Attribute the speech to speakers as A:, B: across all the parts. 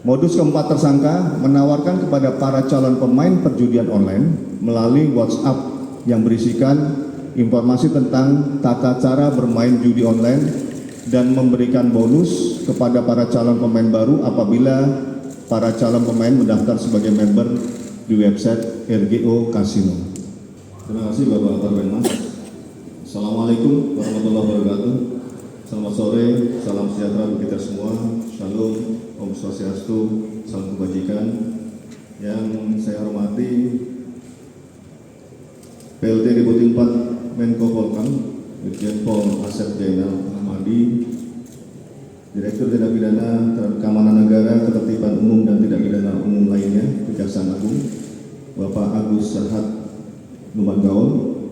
A: Modus keempat, tersangka menawarkan kepada para calon pemain perjudian online melalui WhatsApp yang berisikan informasi tentang tata cara bermain judi online dan memberikan bonus kepada para calon pemain baru apabila para calon pemain mendaftar sebagai member di website RGO Casino. Terima kasih Bapak Kabinmas. Assalamualaikum warahmatullahi wabarakatuh. Selamat sore, salam sejahtera bagi kita semua. Shalom, Om Swastiastu, salam kebajikan. Yang saya hormati PLT Deputi 4 Menko Polkam, Irjen Pol Asep Jainal Ahmadi, Direktur Tindak Pidana Terhadap Keamanan Negara, Ketertiban Umum dan Tindak Pidana Umum lainnya, Kejaksaan Agung, Bapak Agus Serhat Numangaon,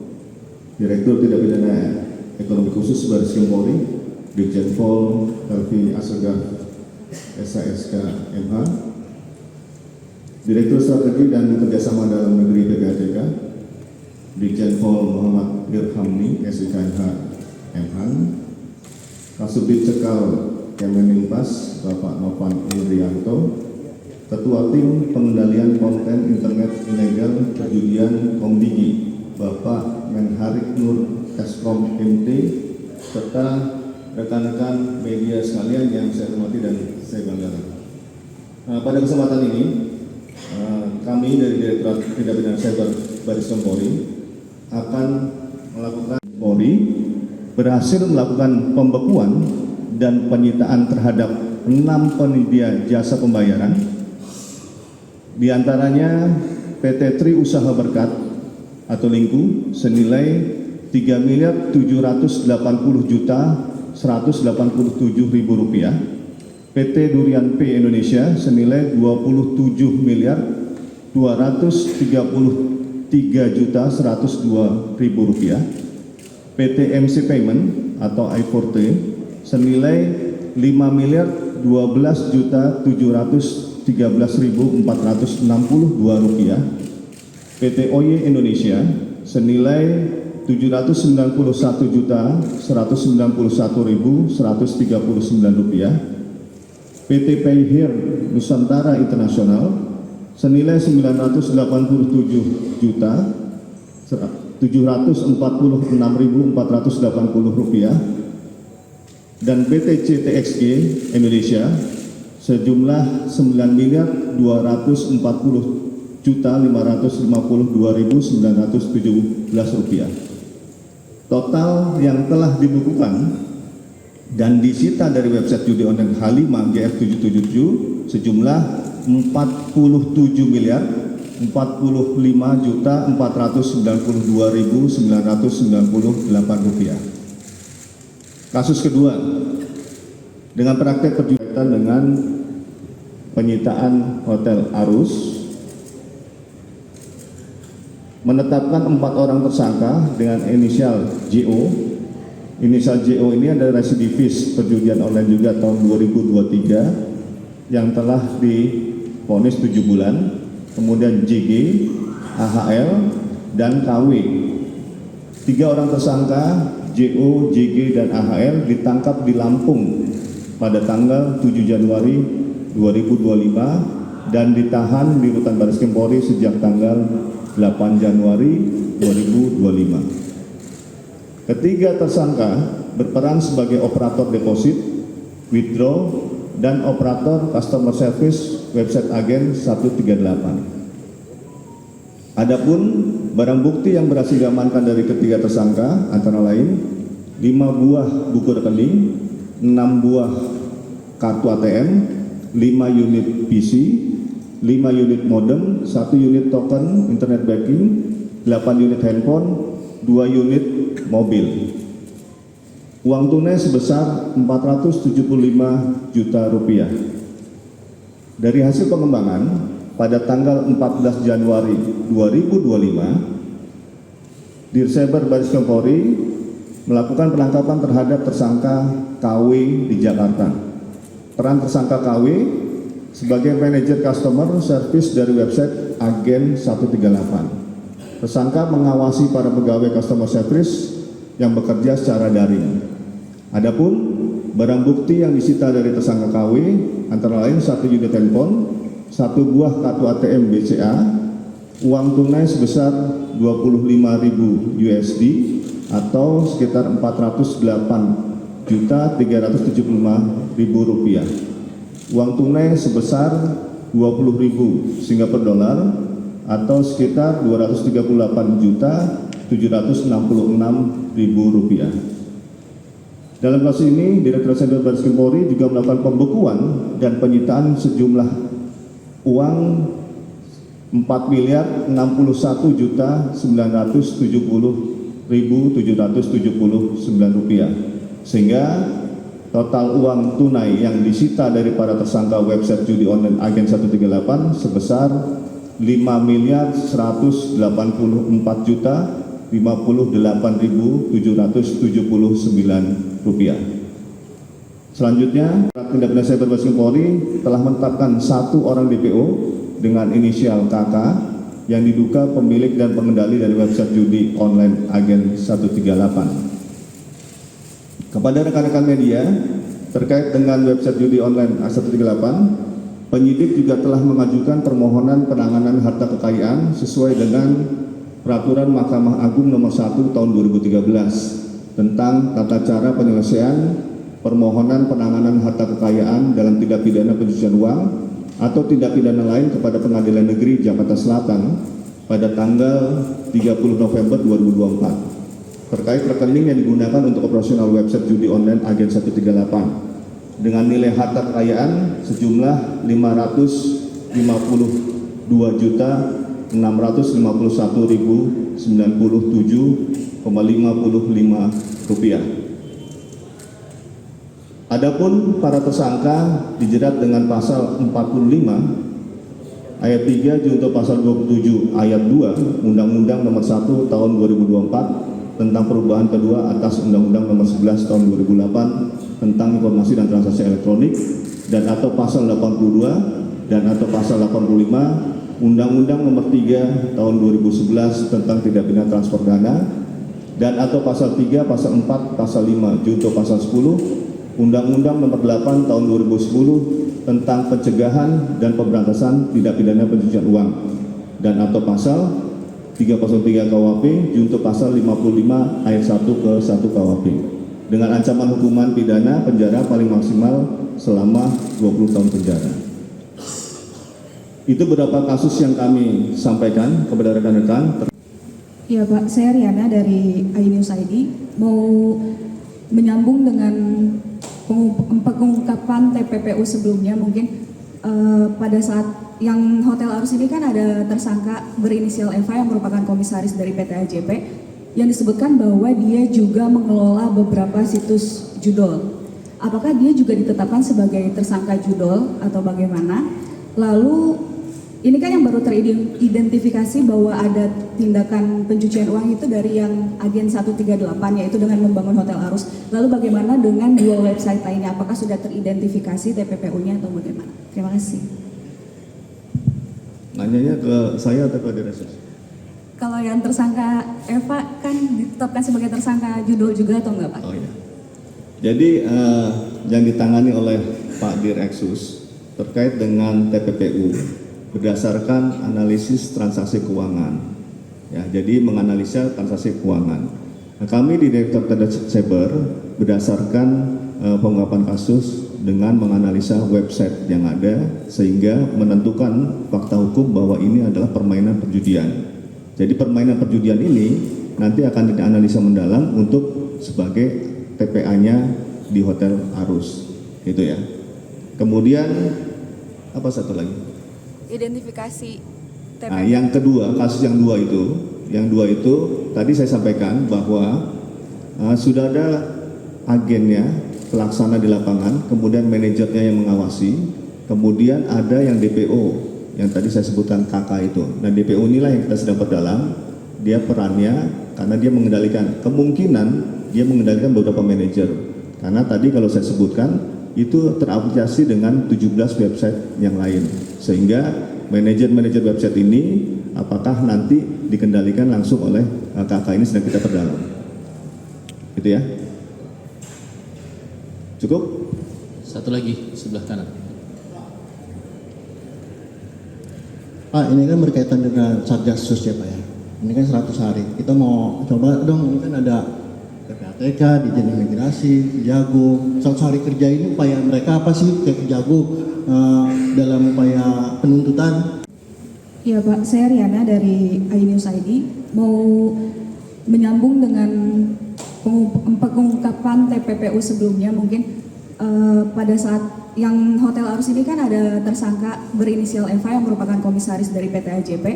A: Direktur Tindak Pidana Ekonomi Khusus Bareskrim Polri, Brigjen Pol Helvi Assegaf SASK MH, Direktur Strategi dan Kerjasama Dalam Negeri PPATK, Brigjen Pol Muhammad Irhamni SIKMH MH, Kasubdit Cekal Kemeninpas Bapak Novan Indrianto, Ketua Tim Pengendalian Konten Internet Ilegal Perjudian Komdigi Bapak Menharik Nur Eskom MT, serta rekan-rekan media sekalian yang saya hormati dan saya banggakan. Pada kesempatan ini, kami dari Direktorat Tindak Pidana Cyber Bareskrim Polri akan melakukan berhasil melakukan pembekuan dan penyitaan terhadap 6 penyedia jasa pembayaran, di antaranya PT Tri Usaha Berkat atau Lingku senilai Rp3.280.187.000, PT Durian P Indonesia senilai Rp20.233.102.000, PT MC Payment atau I4T senilai Rp5.012.713.462, PT OY Indonesia senilai Rp791.191.139, PT Payhir Nusantara Internasional senilai Rp989.746.480, dan PT CTXG Indonesia sejumlah Rp9.240.552.917. Total yang telah dibukukan dan disita dari website judi online H5 GF777 sejumlah Rp45.492.492.998. Kasus kedua, dengan praktek perjudian dengan penyitaan Hotel Arus, menetapkan 4 orang tersangka dengan inisial JO. Inisial JO ini adalah residivis perjudian online juga tahun 2023 yang telah divonis 7 bulan. Kemudian JG, AHL, dan KW. 3 orang tersangka JO, JG, dan AHL ditangkap di Lampung pada tanggal 7 Januari 2025 dan ditahan di Rutan Bareskrim Polri sejak tanggal 8 Januari 2025. Ketiga tersangka berperan sebagai operator deposit, withdraw, dan operator customer service website agen 138. Adapun barang bukti yang berhasil diamankan dari ketiga tersangka antara lain 5 buah buku rekening, 6 buah kartu ATM, 5 unit PC, 5 unit modem, 1 unit token internet banking, 8 unit handphone, 2 unit mobil. Uang tunai sebesar Rp475 juta. Dari hasil pengembangan, pada tanggal 14 Januari 2025, Dirseber Bareskrim Polri melakukan penangkapan terhadap tersangka KW di Jakarta. Peran tersangka KW sebagai manajer customer service dari website Agen 138. Tersangka mengawasi para pegawai customer service yang bekerja secara daring. Adapun barang bukti yang disita dari tersangka KW antara lain 1 unit handphone, 1 buah kartu ATM BCA, uang tunai sebesar 25.000 USD atau sekitar 408.375.000 rupiah. Uang tunai sebesar 20.000 Singapura dolar atau sekitar 238.766.000 rupiah. Dalam kasus ini, Direktorat Jenderal Barreskrim Polri juga melakukan pembekuan dan penyitaan sejumlah uang 4.061.970.779 rupiah, sehingga total uang tunai yang disita dari para tersangka website judi online Agen 138 sebesar 5.158.058.779 rupiah. Selanjutnya, tindak pidana cyber Barreskrim Polri telah menetapkan 1 orang DPO dengan inisial KK yang diduga pemilik dan pengendali dari website judi online Agen 138. Kepada rekan-rekan media terkait dengan website judi online A138, penyidik juga telah mengajukan permohonan penanganan harta kekayaan sesuai dengan Peraturan Mahkamah Agung Nomor 1 Tahun 2013 tentang tata cara penyelesaian permohonan penanganan harta kekayaan dalam tindak pidana pencucian uang atau tindak pidana lain kepada Pengadilan Negeri Jakarta Selatan pada tanggal 30 November 2024 terkait rekening yang digunakan untuk operasional website judi online Agen 138 dengan nilai harta kekayaan sejumlah 552.651.097,55 rupiah. Adapun para tersangka dijerat dengan pasal 45 ayat 3 junto pasal 27 ayat 2 Undang-Undang Nomor 1 Tahun 2024 tentang perubahan kedua atas Undang-Undang Nomor 11 Tahun 2008 tentang informasi dan transaksi elektronik dan atau pasal 82 dan atau pasal 85 Undang-Undang Nomor 3 Tahun 2011 tentang tindak pidana transfer dana dan atau pasal 3, pasal 4, pasal 5 junto pasal 10 Undang-Undang Nomor 8 Tahun 2010 tentang pencegahan dan pemberantasan tindak pidana pencucian uang dan atau pasal 303 KUHP junto pasal 55 ayat 1 ke 1 KUHP dengan ancaman hukuman pidana penjara paling maksimal selama 20 tahun penjara. Itu beberapa kasus yang kami sampaikan kepada rekan-rekan.
B: Ya Pak, saya Riana dari iNews ID mau menyambung dengan pengungkapan TPPU sebelumnya mungkin pada saat yang Hotel Arus ini kan ada tersangka berinisial Eva yang merupakan komisaris dari PT AJP yang disebutkan bahwa dia juga mengelola beberapa situs judol. Apakah dia juga ditetapkan sebagai tersangka judol atau bagaimana? Lalu ini kan yang baru teridentifikasi bahwa ada tindakan pencucian uang itu dari yang Agen 138 yaitu dengan membangun Hotel Arus. Lalu bagaimana dengan 2 website lainnya? Apakah sudah teridentifikasi TPPU-nya atau bagaimana? Terima kasih.
A: Nanyanya ke saya atau ke Direktur?
B: Kalau yang tersangka Eva kan ditetapkan sebagai tersangka judul juga atau enggak Pak?
A: Oh iya. Jadi yang ditangani oleh Pak Direksus terkait dengan TPPU berdasarkan analisis transaksi keuangan. Ya, jadi menganalisa transaksi keuangan. Nah, kami di Direktorat Cyber berdasarkan pengungkapan kasus dengan menganalisa website yang ada sehingga menentukan fakta hukum bahwa ini adalah permainan perjudian. Jadi permainan perjudian ini nanti akan dianalisa mendalam untuk sebagai TPA-nya di Hotel Arus, gitu ya. Kemudian apa satu lagi?
B: Identifikasi TPPU.
A: Nah, yang kedua, kasus yang dua itu tadi saya sampaikan bahwa sudah ada agennya, pelaksana di lapangan, kemudian manajernya yang mengawasi, kemudian ada yang DPO yang tadi saya sebutkan KK itu. Nah, DPO inilah yang kita sedang perdalam, dia perannya karena dia kemungkinan dia mengendalikan beberapa manajer. Karena tadi kalau saya sebutkan itu terafiliasi dengan 17 website yang lain, sehingga manajer website ini apakah nanti dikendalikan langsung oleh KK ini sedang kita perdalam, gitu ya. Cukup?
C: Satu lagi sebelah kanan.
D: Pak, ini kan berkaitan dengan Satgasus ya Pak ya. Ini kan 100 hari. Kita mau coba dong, ini kan ada PPATK, Dijen Imigrasi, Kejagung. 100 hari kerja ini upaya mereka apa sih kayak Kejagung dalam upaya penuntutan?
B: Ya Pak, saya Riana dari iNews ID mau menyambung dengan pengungkapan TPPU sebelumnya mungkin pada saat yang Hotel Arus ini kan ada tersangka berinisial Eva yang merupakan komisaris dari PT AJP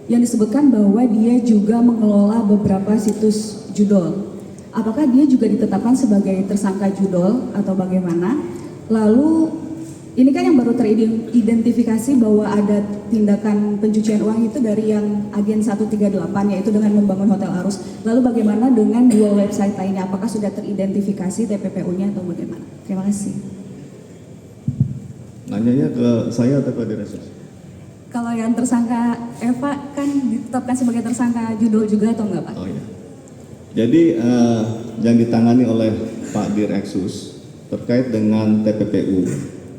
B: yang disebutkan bahwa dia juga mengelola beberapa situs judol. Apakah dia juga ditetapkan sebagai tersangka judol atau bagaimana? Lalu ini kan yang baru teridentifikasi bahwa ada tindakan pencucian uang itu dari yang agen 138 yaitu dengan membangun Hotel Arus. Lalu bagaimana dengan dua website lainnya? Apakah sudah teridentifikasi TPPU-nya atau bagaimana? Terima kasih.
A: Nanyanya ke saya atau ke Direktur?
B: Kalau yang tersangka Eva kan ditetapkan sebagai tersangka judul juga atau enggak Pak?
A: Oh iya. Jadi yang ditangani oleh Pak Direksus terkait dengan TPPU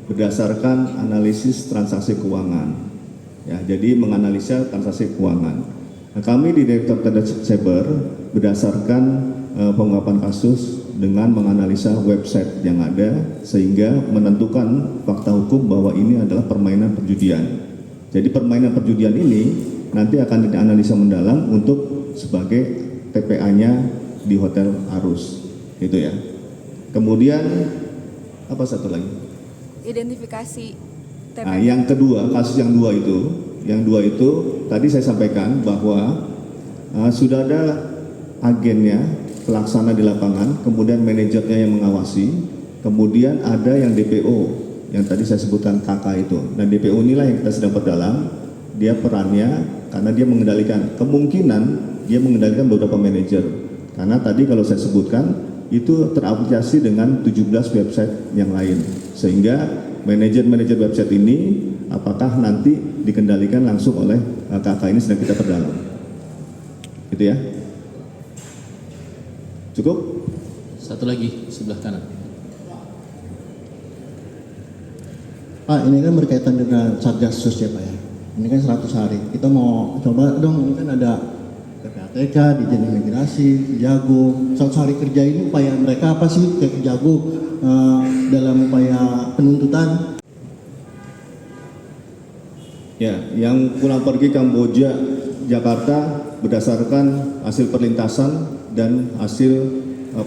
A: berdasarkan analisis transaksi keuangan. Ya, jadi menganalisa transaksi keuangan. Nah, kami di Direktorat Cyber berdasarkan pengungkapan kasus dengan menganalisa website yang ada sehingga menentukan fakta hukum bahwa ini adalah permainan perjudian. Jadi permainan perjudian ini nanti akan dianalisa mendalam untuk sebagai TPA-nya di Hotel Arus, gitu ya. Kemudian apa satu lagi?
B: Identifikasi TPPU.
A: Nah, yang kedua, kasus yang dua itu tadi saya sampaikan bahwa sudah ada agennya, pelaksana di lapangan, kemudian manajernya yang mengawasi, kemudian ada yang DPO yang tadi saya sebutkan kakak itu. Nah, DPO inilah yang kita sedang perdalam, dia perannya karena dia mengendalikan, kemungkinan dia mengendalikan beberapa manajer. Karena tadi kalau saya sebutkan itu teraplikasi dengan 17 website yang lain. Sehingga manajer-manajer website ini apakah nanti dikendalikan langsung oleh kakak ini sedang kita perdalam. Gitu ya. Cukup?
C: Satu lagi sebelah kanan.
D: Pak, ini kan berkaitan dengan Satgasus ya Pak ya. Ini kan 100 hari. Kita mau coba dong, ini kan ada PPATK, Dijen Imigrasi, Kejagung. 100 hari kerja ini upaya mereka apa sih kayak Kejagung dalam upaya penuntutan?
A: Ya, yang pulang pergi Kamboja, Jakarta berdasarkan hasil perlintasan dan hasil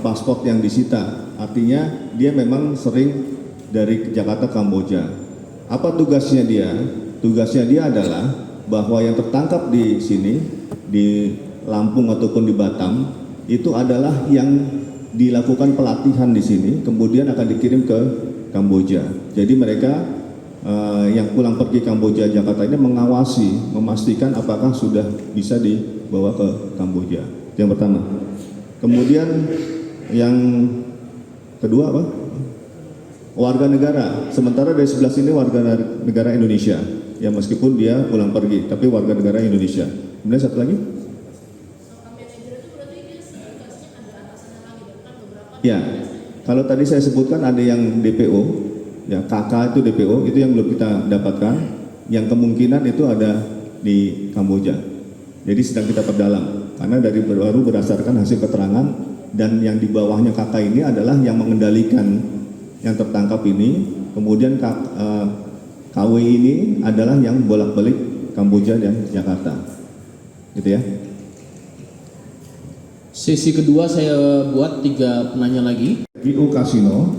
A: paspor yang disita. Artinya dia memang sering dari Jakarta ke Kamboja. Apa tugasnya dia? Tugasnya dia adalah bahwa yang tertangkap di sini, di Lampung ataupun di Batam, itu adalah yang dilakukan pelatihan di sini, kemudian akan dikirim ke Kamboja. Jadi mereka yang pulang pergi Kamboja Jakarta ini mengawasi, memastikan apakah sudah bisa dibawa ke Kamboja. Yang pertama. Kemudian yang kedua apa? Warga negara. Sementara dari sebelah sini warga negara Indonesia. Ya meskipun dia pulang pergi, tapi warga negara Indonesia. Kemudian satu lagi? Ya, kalau tadi saya sebutkan ada yang DPO, ya KK itu DPO, itu yang belum kita dapatkan, yang kemungkinan itu ada di Kamboja. Jadi sedang kita perdalam, karena dari baru berdasarkan hasil keterangan dan yang di bawahnya KK ini adalah yang mengendalikan yang tertangkap ini, kemudian KW ini adalah yang bolak-balik Kamboja dan Jakarta, gitu ya.
C: Sesi kedua saya buat 3 penanya lagi.
A: GU Kasino,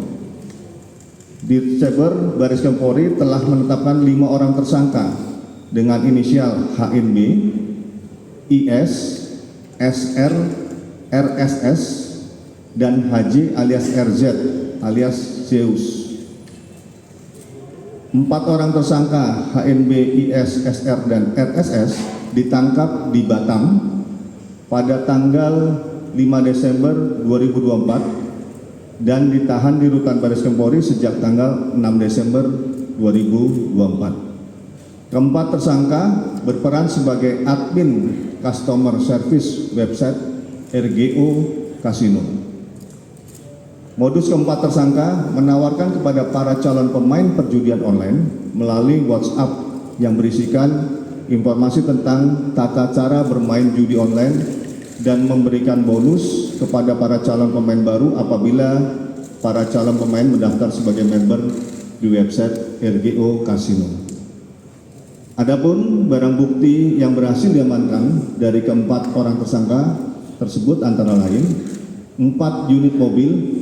A: di Cyber Baris Krim Polri telah menetapkan 5 orang tersangka dengan inisial HNB, IS, SR, RSS, dan HJ alias RZ alias Zeus. 4 orang tersangka HNB, IS, SR, dan RSS ditangkap di Batam pada tanggal 5 Desember 2024 dan ditahan di Rutan Baris Krim Polri sejak tanggal 6 Desember 2024. Keempat tersangka berperan sebagai admin customer service website RGO Kasino. Modus keempat tersangka menawarkan kepada para calon pemain perjudian online melalui WhatsApp yang berisikan informasi tentang tata cara bermain judi online dan memberikan bonus kepada para calon pemain baru apabila para calon pemain mendaftar sebagai member di website RGO Casino. Adapun barang bukti yang berhasil diamankan dari keempat orang tersangka tersebut antara lain 4 unit mobil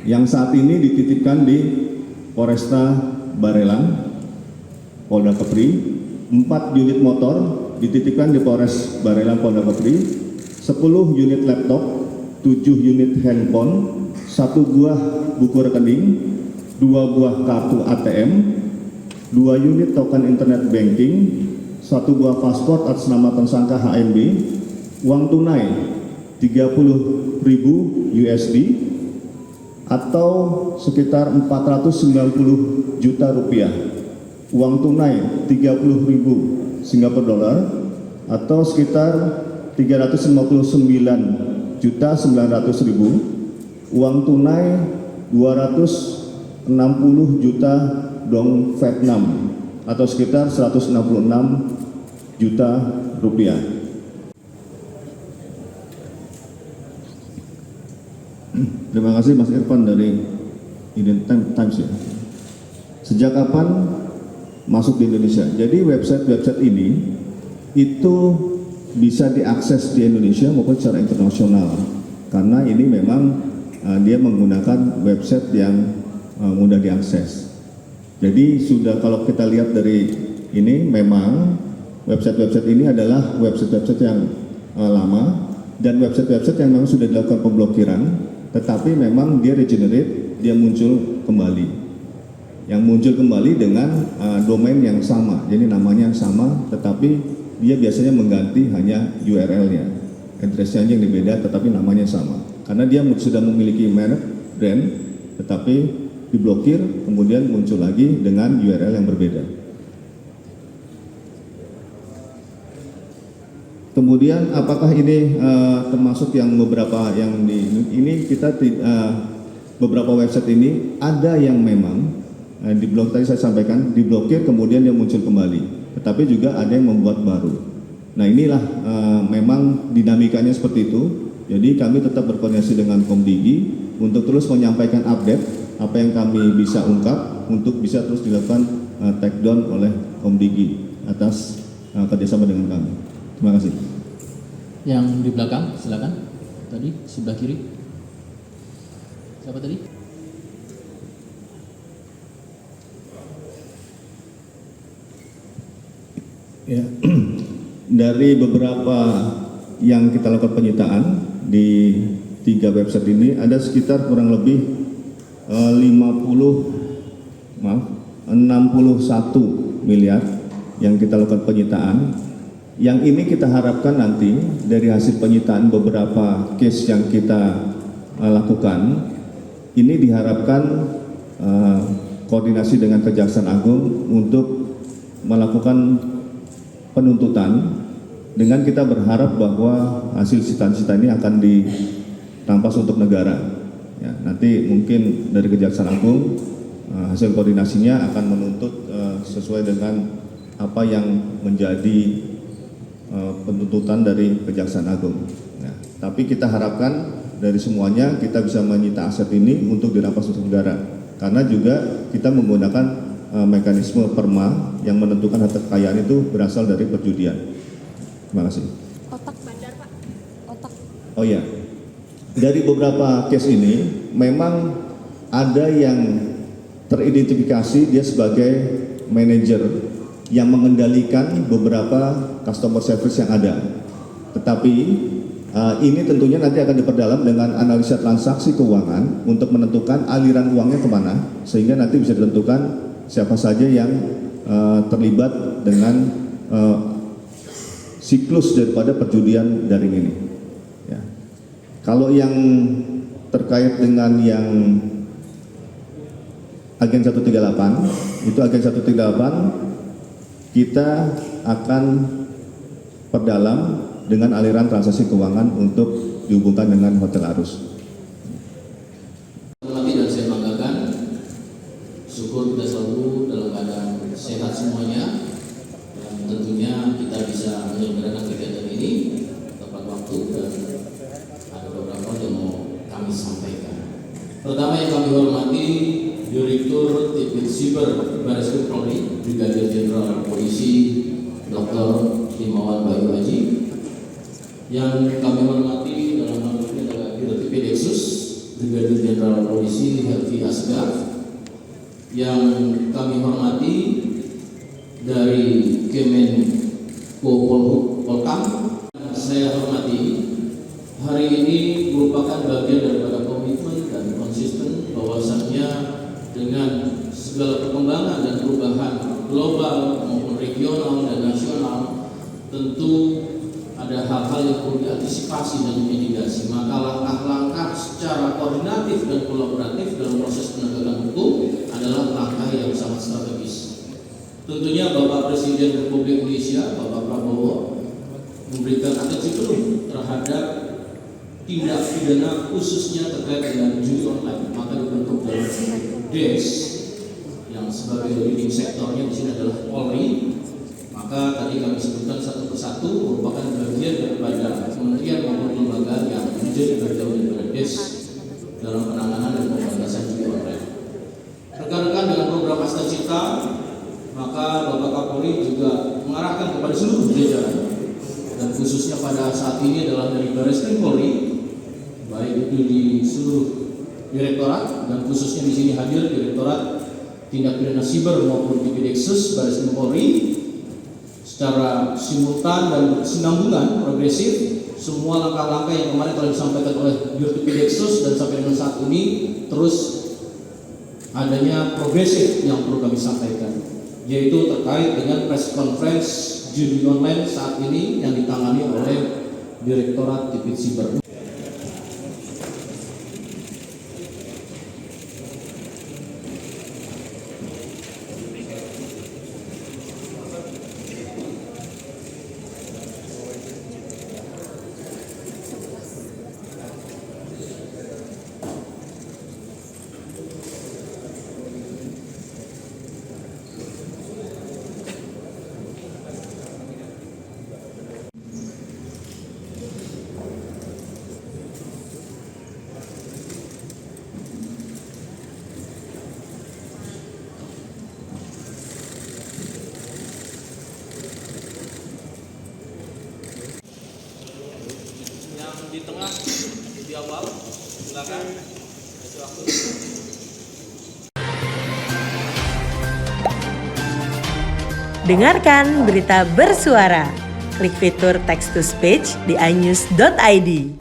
A: yang saat ini dititipkan di Polresta Barelang, Polda Kepri, 4 unit motor dititipkan di Polres Barelang, Polda Kepri, 10 unit laptop, 7 unit handphone, 1 buah buku rekening, 2 buah kartu ATM, 2 unit token internet banking, 1 buah paspor atas nama tersangka HMB, uang tunai 30.000 USD atau sekitar 490 juta rupiah, uang tunai 30.000 Singapura dolar atau sekitar 359 juta 900.000, uang tunai 260 juta dong Vietnam atau sekitar 166 juta rupiah. Terima kasih Mas Irfan dari Independent Times ya. Sejak kapan masuk di Indonesia? Jadi website ini itu bisa diakses di Indonesia maupun secara internasional karena ini memang dia menggunakan website yang mudah diakses. Jadi sudah kalau kita lihat dari ini memang website ini adalah website yang lama dan website yang memang sudah dilakukan pemblokiran, tetapi memang dia regenerate, dia muncul kembali. Yang muncul kembali dengan domain yang sama, jadi namanya yang sama, tetapi dia biasanya mengganti hanya URL-nya, address-nya yang berbeda, tetapi namanya sama. Karena dia sudah memiliki merek, brand, tetapi diblokir, kemudian muncul lagi dengan URL yang berbeda. Kemudian apakah ini termasuk yang beberapa yang ini kita beberapa website ini ada yang memang diblokir, tadi saya sampaikan diblokir kemudian dia muncul kembali, tetapi juga ada yang membuat baru. Nah inilah memang dinamikanya seperti itu. Jadi kami tetap berkoordinasi dengan Komdigi untuk terus menyampaikan update apa yang kami bisa ungkap untuk bisa terus dilakukan take down oleh Komdigi atas kerjasama dengan kami. Terima kasih.
C: Yang di belakang, silakan. Tadi sebelah kiri. Siapa tadi?
A: Ya, dari beberapa yang kita lakukan penyitaan di 3 website ini ada sekitar kurang lebih 61 miliar yang kita lakukan penyitaan. Yang ini kita harapkan nanti dari hasil penyitaan beberapa case yang kita lakukan, ini diharapkan koordinasi dengan Kejaksaan Agung untuk melakukan penuntutan dengan kita berharap bahwa hasil sita-sita ini akan dirampas untuk negara. Ya, nanti mungkin dari Kejaksaan Agung hasil koordinasinya akan menuntut sesuai dengan apa yang menjadi penuntutan dari Kejaksaan Agung. Nah, tapi kita harapkan dari semuanya kita bisa menyita aset ini untuk dirampas untuk negara. Karena juga kita menggunakan mekanisme perma yang menentukan harta kekayaan itu berasal dari perjudian. Terima kasih.
E: Otak bandar Pak, otak.
A: Oh ya, dari beberapa case ini memang ada yang teridentifikasi dia sebagai manajer yang mengendalikan beberapa customer service yang ada. Tetapi ini tentunya nanti akan diperdalam dengan analisa transaksi keuangan untuk menentukan aliran uangnya kemana, sehingga nanti bisa ditentukan siapa saja yang terlibat dengan siklus daripada perjudian daring ini. Ya. Kalau yang terkait dengan yang agen 138, itu agen 138 kita akan perdalam dengan aliran transaksi keuangan untuk dihubungkan dengan Hotel Arus.
C: tentunya kita bisa menyelenggarakan kegiatan ini tepat waktu dan ada beberapa yang mau kami sampaikan. Pertama yang kami hormati Direktur Tipit Siber Bareskrim Polri, Brigadir Jenderal Polisi Dr. Himawan Bayu Haji. Yang kami hormati dalam hal ini adalah Dirtipidum Deksus Brigadir Jenderal Polisi Helvi Asgar. Yang kami hormati dari Kemenko Polhukam, saya hormati, hari ini merupakan bagian daripada komitmen dan konsisten bahwasannya dengan segala perkembangan dan perubahan global maupun regional dan nasional, tentu ada hal-hal yang perlu diantisipasi dan dimitigasi. Maka langkah-langkah secara koordinatif dan kolaboratif dalam proses penegakan hukum adalah langkah yang sangat strategis. Tentunya Bapak Presiden Republik Indonesia, Bapak Prabowo, memberikan atensi penuh terhadap tindak pidana khususnya terkait dengan judi online. Maka dibentuk dalam DES yang sebagai leading sektornya di sini adalah Polri. Maka tadi kami sebutkan satu persatu merupakan bagian daripada kementerian maupun lembaga yang menjadi bagian daripada DES dalam penanganan dan pemberantasan judi online. Rekan-rekan dengan program Asta Cita, maka Bapak Kapolri juga mengarahkan kepada seluruh jajaran dan khususnya pada saat ini adalah dari Bareskrim Polri, baik itu di seluruh direktorat dan khususnya di sini hadir Direktorat Tindak Pidana Siber maupun Tipideksus Bareskrim Polri, secara simultan dan berkesinambungan progresif semua langkah-langkah yang kemarin telah disampaikan oleh Dirtipideksus dan sampai dengan saat ini terus adanya progresif yang perlu kami sampaikan, yaitu terkait dengan press conference judi online saat ini yang ditangani oleh Direktorat Tipid Siber. Di tengah, di awal, silakan.
F: Dengarkan berita bersuara. Klik fitur text to speech di inews.id.